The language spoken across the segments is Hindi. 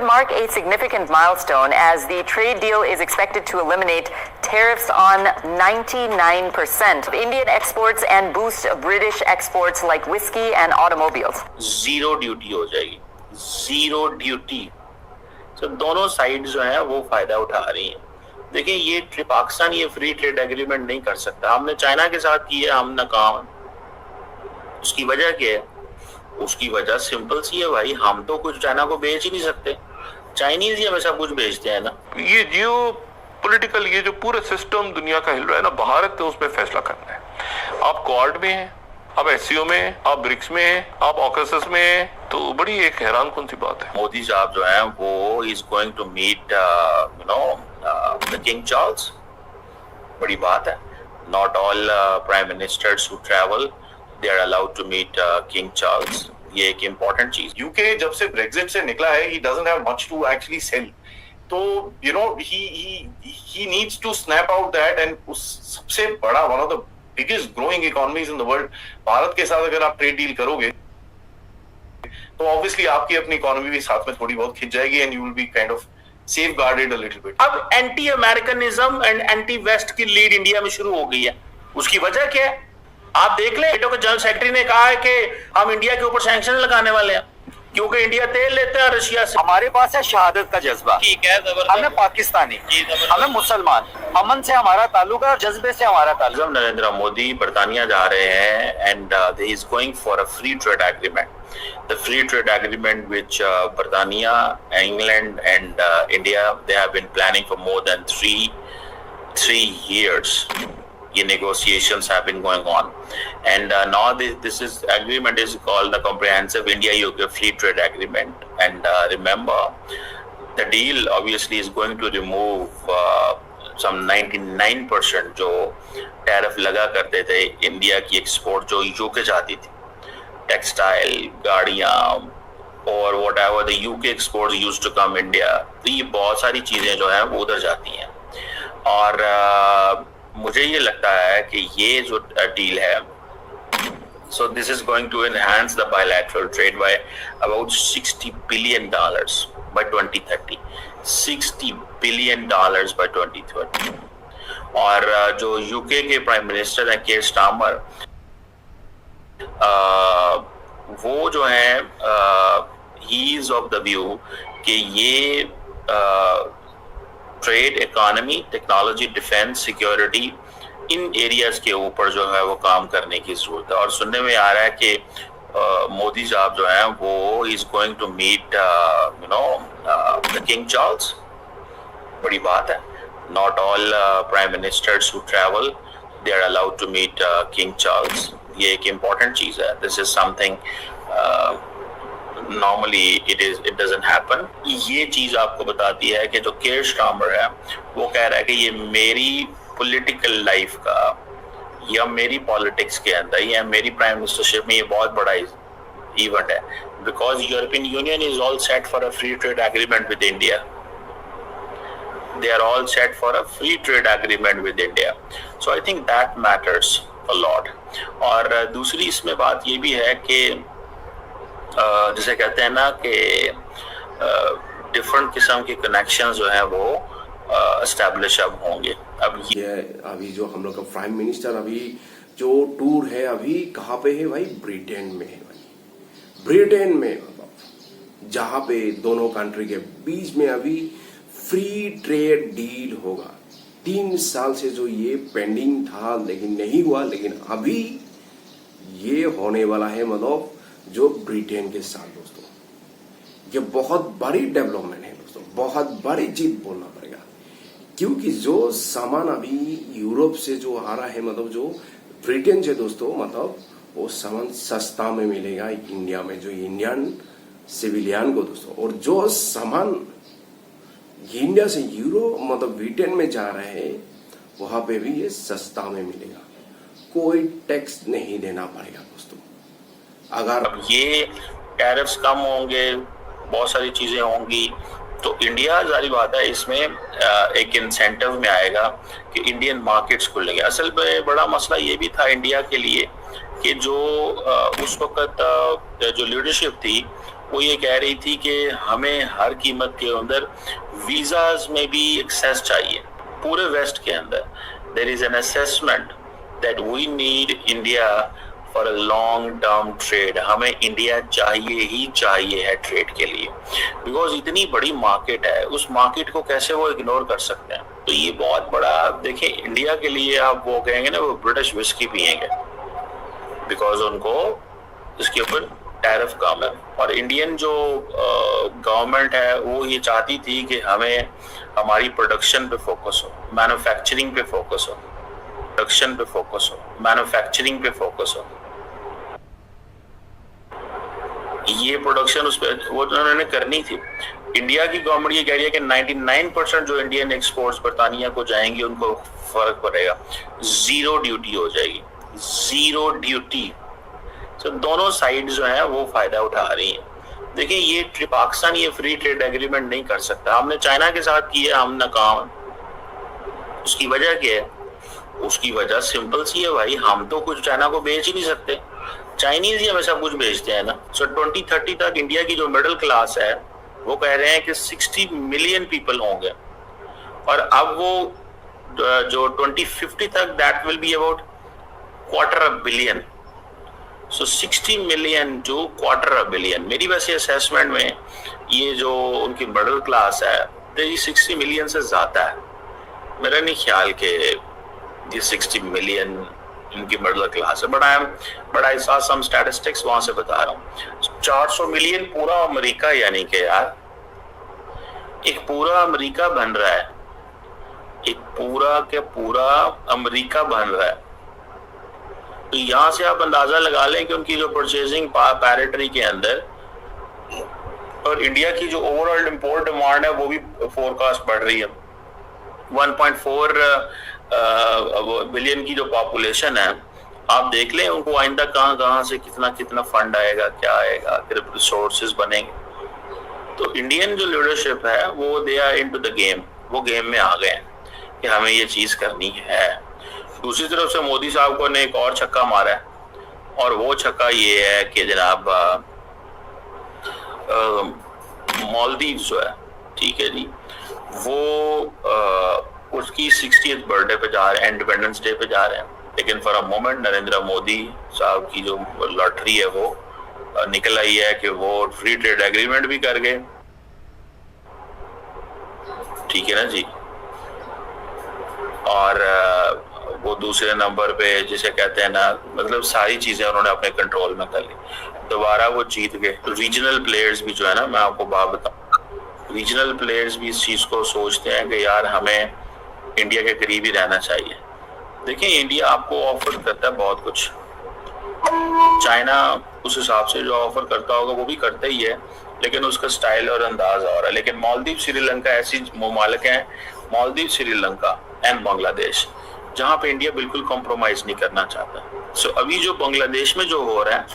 would mark a significant milestone as the trade deal is expected to eliminate tariffs on 99% of Indian exports and boost British exports like whiskey and automobiles. Zero duty हो जाएगी, zero duty. तो दोनों साइड जो है वो फायदा उठा रही हैं. देखिए ये पाकिस्तान ये फ्री ट्रेड एग्रीमेंट नहीं कर सकता. हमने चाइना के साथ किया, हम नाकाम. उसकी वजह क्या है? उसकी वजह सिंपल सी है भाई, हम तो कुछ चाइना को बेच ही नहीं सकते. चाइनीज ही हमें सब कुछ बेचते हैं ना. ये जियो पॉलिटिकल ये जो पूरा सिस्टम दुनिया का हिल रहा है ना, भारत तो उसमें फैसला करना है. आप क्वाड में हैं, आप एससीओ में हैं, आप ब्रिक्स में हैं, आप ऑकसस में हैं, तो बड़ी एक हैरान कौन सी बात है. मोदी साहब जो है वो is going to meet the king Charles. बड़ी बात है. Not all prime ministers who travel they are allowed to meet King Charles. ये एक important चीज. UK जब से Brexit से निकला है, he doesn't have much to actually sell. तो you know he needs to snap out that and उस सबसे बड़ा one of the biggest growing economies in the world Bharat के साथ अगर आप ट्रेड डील करोगे तो obviously आपकी अपनी इकोनॉमी भी साथ में थोड़ी बहुत खिंच जाएगी and you will be kind of safeguarded a little bit. अब anti Americanism and anti west की लीड इंडिया में शुरू हो गई है. उसकी वजह क्या है? आप देख ले, नेटो के जनरल सेक्रेटरी ने कहा है कि हम इंडिया के ऊपर सैंक्शन लगाने वाले हैं क्योंकि इंडिया तेल लेता है रशिया से. हमारे पास है शहादत का जज्बा. ठीक है, हमें पाकिस्तानी, हमें मुसलमान, अमन से हमारा ताल्लुक है, जज्बे से हमारा ताल्लुक. नरेंद्र मोदी बर्तानिया जा रहे हैं and he is going for a free trade agreement. The free trade agreement which बर्तानिया, England and India they have been planning for more than 3 years. ये negotiations have been going on, and now this agreement is called the Comprehensive India-UK Free Trade Agreement. And remember, the deal obviously is going to remove some 99% जो टैरिफ लगा करते थे इंडिया की एक्सपोर्ट जो यूके जाती थी, टेक्सटाइल, गाड़ियाँ और whatever the UK exports used to come India. तो ये बहुत सारी चीजें जो हैं वो उधर जाती हैं. और मुझे ये लगता है कि ये जो डील है, so this is going to enhance the bilateral trade by about $60 billion by 2030. $60 billion by 2030. और जो यूके के प्राइम मिनिस्टर हैं केयर स्टार्मर, वो जो है he is of the view कि ये trade, economy, technology, defence, security, इन एरियाज के ऊपर जो है वो काम करने की जरूरत है. और सुनने में आ रहा है कि मोदी साहब जो है वो is going to meet the king Charles. बड़ी बात है. Not all prime ministers who travel they are allowed to meet king Charles. ये एक इम्पोर्टेंट चीज है. This is something normally it doesn't happen. ये चीज आपको बताती है कि जो केयर स्टार्मर है वो कह रहा है कि ये मेरी पॉलिटिकल लाइफ का या मेरी पॉलिटिक्स के अंदर या मेरी प्राइम मिनिस्टरशिप में ये बहुत बड़ा इवेंट है, because European Union is all set for a free trade agreement with India. They are all set for a free trade agreement with India. So I think that matters a lot. और दूसरी इसमें बात ये भी है कि जिसे कहते हैं ना कि डिफरेंट किस्म के कनेक्शंस जो हैं वो एस्टैब्लिश अब होंगे. अब ये अभी जो हम लोग का प्राइम मिनिस्टर अभी जो टूर है अभी कहाँ पे है भाई? ब्रिटेन में है भाई. ब्रिटेन में मतलब जहाँ पे दोनों कंट्री के बीच में अभी फ्री ट्रेड डील होगा. 3 साल से जो ये पेंडिंग था लेकिन नहीं हुआ, लेकिन अभी ये होने वाला है. मतलब जो ब्रिटेन के साथ दोस्तों ये बहुत बड़ी डेवलपमेंट है दोस्तों, बहुत बड़ी चीज बोलना पड़ेगा. क्योंकि जो सामान अभी यूरोप से जो आ रहा है, मतलब जो ब्रिटेन से दोस्तों, मतलब वो सामान सस्ता में मिलेगा इंडिया में, जो इंडियन सिविलियन को दोस्तों. और जो सामान इंडिया से यूरोप मतलब ब्रिटेन में जा रहे हैं वहां पे भी ये सस्ता में मिलेगा. कोई टैक्स नहीं देना पड़ेगा दोस्तों. अगर अब ये टैरिफ्स कम होंगे, बहुत सारी चीजें होंगी, तो इंडिया जारी बात है इसमें एक इंसेंटिव में आएगा कि इंडियन मार्केट्स खुलेंगे. असल में बड़ा मसला ये भी था इंडिया के लिए कि जो उस वक्त जो लीडरशिप थी वो ये कह रही थी कि हमें हर कीमत के अंदर वीजाज में भी एक्सेस चाहिए पूरे वेस्ट के अंदर. There is an assessment that we need India for a long term trade. हमें इंडिया चाहिए ही चाहिए है ट्रेड के लिए, बिकॉज इतनी बड़ी मार्केट है. उस मार्केट को कैसे वो इग्नोर कर सकते हैं? तो ये बहुत बड़ा, देखिए इंडिया के लिए आप वो कहेंगे ना, वो ब्रिटिश विस्की पियेंगे, बिकॉज उनको इसके ऊपर टैरिफ कम है. और इंडियन जो गवर्नमेंट है वो ये चाहती थी कि हमें हमारी प्रोडक्शन पे फोकस हो, मैन्युफैक्चरिंग पे फोकस हो, प्रोडक्शन पे फोकस हो, मैन्युफैक्चरिंग पे फोकस हो. ये प्रोडक्शन उस पर वो उन्होंने करनी थी. इंडिया की गवर्नमेंट ये कह रही है कि 99% जो इंडियन एक्सपोर्ट्स बर्तानिया को जाएंगी उनको फर्क पड़ेगा, जीरो ड्यूटी हो जाएगी, जीरो ड्यूटी. तो दोनों साइड जो है वो फायदा उठा रही है. देखिए ये पाकिस्तान ये फ्री ट्रेड एग्रीमेंट नहीं कर सकता. हमने चाइना के साथ किया, हम नाकाम. उसकी वजह क्या है? उसकी वजह सिंपल सी है भाई, हम तो कुछ चाइना को बेच ही नहीं सकते, चाइनीज ही हमें सब कुछ बेचते हैं ना. सो 2030 तक इंडिया की जो मिडिल क्लास है वो कह रहे हैं कि 60 मिलियन पीपल होंगे, और अब वो जो 2050 तक that will be about $250 billion. So 60 million to $250 billion. मेरी वैसे असेसमेंट में ये जो उनकी मिडिल क्लास है ये 60 मिलियन से ज्यादा है. मेरा नहीं ख्याल कि ये 60 मिलियन इनकी मिडिल क्लास है, but I saw some statistics वहां से बता रहा हूँ. 400 मिलियन पूरा अमेरिका, यानी कि यार एक पूरा अमेरिका बन रहा है, एक पूरा के पूरा अमेरिका बन रहा है. तो यहां से आप अंदाजा लगा लें कि उनकी जो परचेजिंग पैरिटरी के अंदर और इंडिया की जो ओवरऑल इंपोर्ट डिमांड है वो भी फोरकास्ट बढ़ रही है. 1.4 बिलियन की जो पॉपुलेशन है, आप देख लें उनको आइंदा कहां से कितना फंड आएगा, क्या आएगा, फिर रिसोर्सेज बनेंगे. तो इंडियन जो लीडरशिप है वो they are into the game, वो गेम में आ गए हैं कि हमें ये चीज करनी है. दूसरी तरफ से मोदी साहब को ने एक और छक्का मारा है, और वो छक्का ये है कि जनाब मालदीव्स जो है, ठीक है जी, वो उसकी 60th बर्थडे पे जा रहे हैं, इंडिपेंडेंस डे पे जा रहे हैं. लेकिन for a moment Narendra Modi साहब की जो लॉटरी है वो निकल आई है कि वो फ्री ट्रेड एग्रीमेंट भी कर गए, ठीक है ना जी. और वो दूसरे नंबर पे जिसे कहते हैं ना, मतलब सारी चीजें उन्होंने अपने कंट्रोल में कर ली, दोबारा वो जीत गए. तो रीजनल प्लेयर्स भी जो है ना, मैं आपको बात बताऊं, रीजनल प्लेयर्स भी इस चीज को सोचते हैं कि यार हमें इंडिया के करीब ही रहना चाहिए. देखिए इंडिया आपको ऑफर करता है बहुत कुछ, चाइना उस हिसाब से जो ऑफर करता होगा वो भी करता ही है, लेकिन उसका स्टाइल और अंदाज और है. लेकिन मालदीव, श्रीलंका ऐसी ममालिक हैं, मालदीव, श्रीलंका एंड बांग्लादेश, जहां पे इंडिया बिल्कुल कॉम्प्रोमाइज नहीं करना चाहता. सो अभी जो बांग्लादेश में जो हो रहा है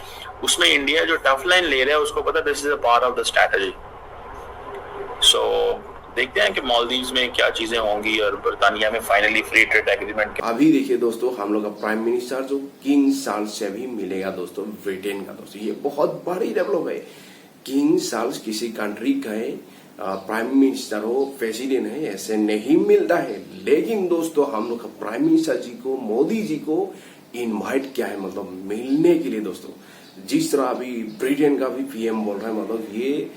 उसमें इंडिया जो टफ लाइन ले रहा है उसको पता this is a part of the strategy. So देखते हैं कि मालदीव्स में क्या चीजें होंगी और बर्तानिया में फाइनली फ्री ट्रेड एग्रीमेंट. अभी देखिए दोस्तों, हम लोग का प्राइम मिनिस्टर जो किंग चार्ल्स से भी मिलेगा दोस्तों, ब्रिटेन का. दोस्तों ये बहुत बड़ी डेवलप है. किंग चार्ल्स किसी कंट्री का प्राइम मिनिस्टर हो, प्रेसिडेंट है, ऐसे नहीं मिलता है. लेकिन दोस्तों हम लोग का प्राइम मिनिस्टर जी को, मोदी जी को इनवाइट किया है, मतलब मिलने के लिए. दोस्तों जिस तरह अभी ब्रिटेन का भी पीएम बोल रहा है, मतलब ये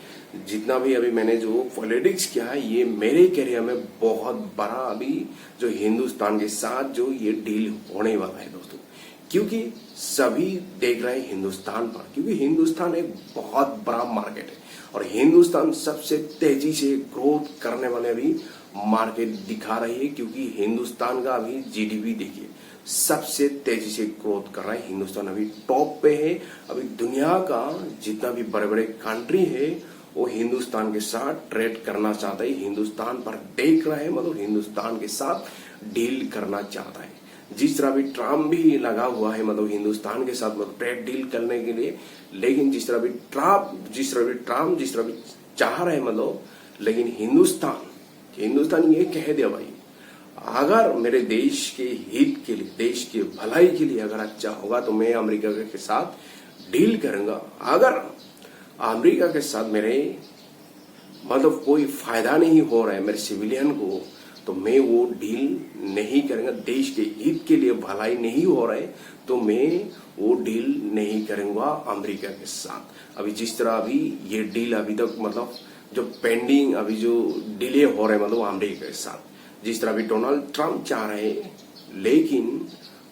जितना भी अभी मैंने जो पॉलिटिक्स किया है, ये मेरे करियर में बहुत बड़ा अभी जो हिंदुस्तान के साथ जो ये डील होने वाला है दोस्तों. क्योंकि सभी देख रहे हैं हिंदुस्तान पर, क्योंकि हिंदुस्तान एक बहुत बड़ा मार्केट है और हिंदुस्तान सबसे तेजी से ग्रोथ करने वाले अभी मार्केट दिखा रही है. क्योंकि हिंदुस्तान का अभी जीडीपी देखिए सबसे तेजी से ग्रोथ कर रहा है. हिंदुस्तान अभी टॉप पे है. अभी दुनिया का जितना भी बड़े बड़े कंट्री है वो हिंदुस्तान के साथ ट्रेड करना चाहता है, हिंदुस्तान पर देख रहा है, मतलब हिंदुस्तान के साथ डील करना चाहता है. जिस तरह भी ट्रम्प भी लगा हुआ है, मतलब हिंदुस्तान के साथ मतलब ट्रेड डील करने के लिए. लेकिन जिस तरह भी ट्रम्प जिस तरह भी चाह रहे हैं, मतलब लेकिन हिंदुस्तान ये कह दिया भाई, अगर मेरे देश के हित के लिए, देश के भलाई के लिए अगर अच्छा होगा तो मैं अमेरिका के साथ डील करूंगा. अगर अमेरिका के साथ मेरे मतलब कोई फायदा नहीं हो रहा है मेरे सिविलियन को, तो मैं वो डील नहीं करूंगा। देश के हित के लिए भलाई नहीं हो रहा है तो मैं वो डील नहीं करूंगा अमेरिका के साथ। अभी जिस तरह अभी ये डील अभी तक मतलब जो पेंडिंग अभी जो डिले हो रहे हैं मतलब अमेरिका के साथ, जिस तरह अभी डोनाल्ड ट्रंप चाह रहे हैं, लेकिन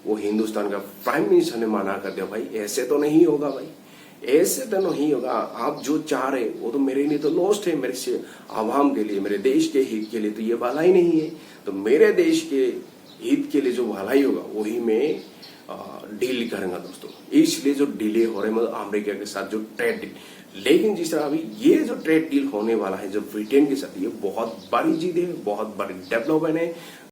वो हिंदुस्तान का प्राइम मिनिस्टर ने मना कर दिया, भाई ऐसे तो नहीं होगा, भाई ऐसे तो नहीं होगा, आप जो चाह रहे वो तो मेरे लिए तो लॉस्ट है, मेरे से आवाम के लिए, मेरे देश के हित के लिए तो ये भलाई नहीं है। तो मेरे देश के हित के लिए जो भलाई होगा वही मैं डील करूंगा दोस्तों। इसलिए जो डिले हो रहे मतलब अमेरिका के साथ जो ट्रेड डील, लेकिन जिस तरह अभी ये जो ट्रेड डील होने वाला है जो ब्रिटेन के साथ, ये बहुत बड़ी चीज है, बहुत बड़ी डेवलपमेंट है।